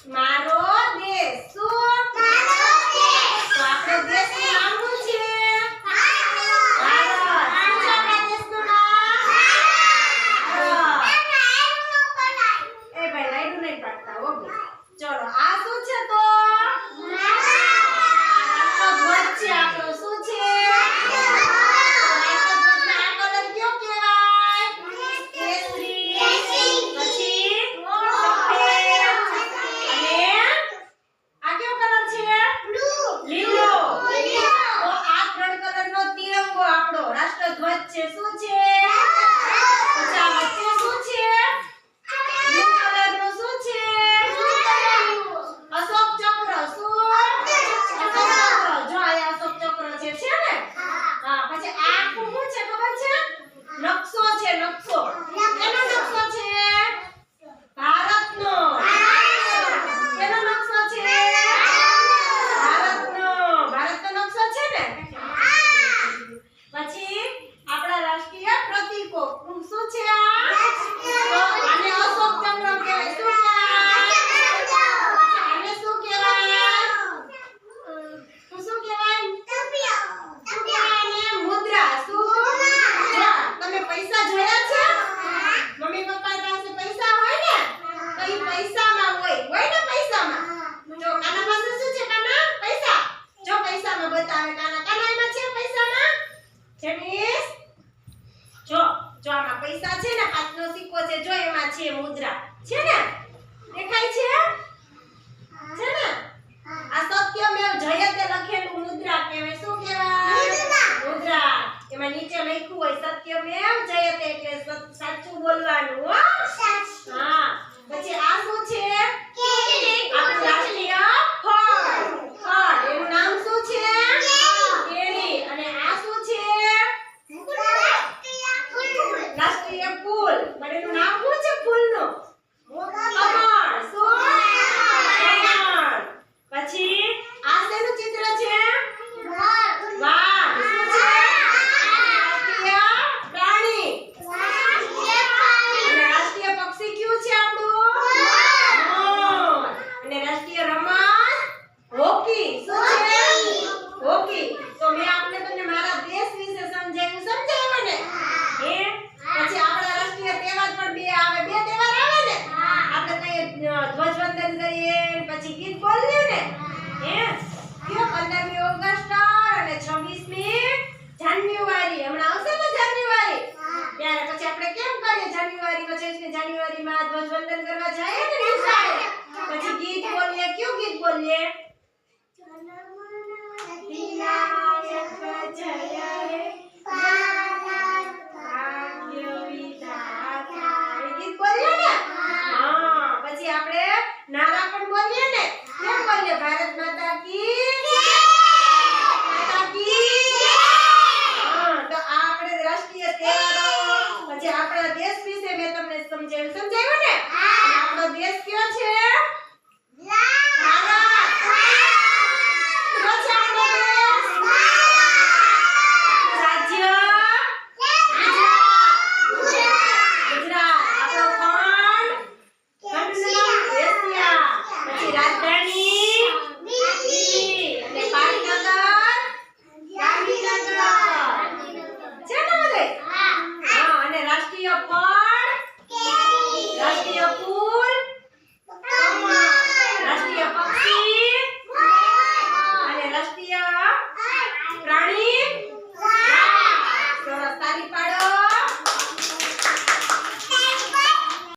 મારો દેશ શું મારો દેશ તો આપણો દેશનું નામ શું છે ભારત શું છે આપણા દેશનું નામ ભારત એ ભાઈ રાઈડું નહીં પાડતા હો ભાઈ ચલો આ શું છે તો રાષ્ટ્રધ્વજ છે આપણો શું છે રાષ્ટ્રધ્વજ છે શું છે પછી વચ્ચે શું છે બ્લુ કલરનું શું છે અશોક ચક્ર શું અશોક ચક્ર જો આ અશોક ચક્ર છે ને હા પછી આ આખું શું છે ખબર છે નકશો છે નકશો એનો નકશો છે ભારતનો એનો નકશો છે ભારતનો નકશો છે ને પછી આપણા રાષ્ટ્રીય પ્રતીકો શું છે આને અશોક ચક્ર કહેવાય શું કહેવાય આને શું કહેવાય શું કહેવાય આને મુદ્રા શું તમે પૈસા જોયા છે મમ્મી પપ્પા પાસે પૈસા હોય ને તો એ પૈસામાં હોય ને પૈસામાં જો કાના પાસે શું છે કાના પૈસા જો પૈસામાં બતાવે કાના એમાં છે પૈસામાં જનીશ જો આમાં પૈસા છે ને 5 નો સિક્કો છે જો એમાં છે મુદ્રા છે ને દેખાય છે ને આ સત્યમેવ જયતે લખેલું મુદ્રા કહેવાય શું કહેવાય મુદ્રા એમાં નીચે લખ્યું હોય સત્યમેવ જયતે એટલે સાચું બોલવાનું હો હા પછી આ શું છે આપણું રાષ્ટ્રીય ફળ એનું નામ શું છે કેરી અને આ શું છે રાષ્ટ્રીય ફૂલ પણ એનું નામ શું છે ફૂલનું કમળ શું કમળ પછી આ શેનું ચિત્ર છે વાહ શું છે રાષ્ટ્રીય પ્રાણી અને રાષ્ટ્રીય પક્ષી કયું છે આપણું મોર અને રાષ્ટ્રીય રમત હોકી શું છે હોકી તો મેં આપને તમને મારા દેશ વિશે સમજાવ્યું ને પછી આપણા રાષ્ટ્રીય તહેવાર પણ બે તહેવાર આવે ને આપણે કઈ ધ્વજવંદન કરીએ પછી ગીત બોલીએ ને કયો 15મી ઓગસ્ટ અને 26મી જાન્યુઆરી હમણાં આવશે ને જાન્યુઆરી ત્યારે પછી આપણે કેમ કરીએ જાન્યુઆરી 25મી જાન્યુઆરીમાં ધ્વજવંદન કરવા જઈએ ને નિશાળે પછી ગીત બોલીએ કયું ગીત બોલીએ વિનાયક જય હે પછી આપણે નારા પણ બોલીએ ને કેમ બોલીએ ભારત માતા કી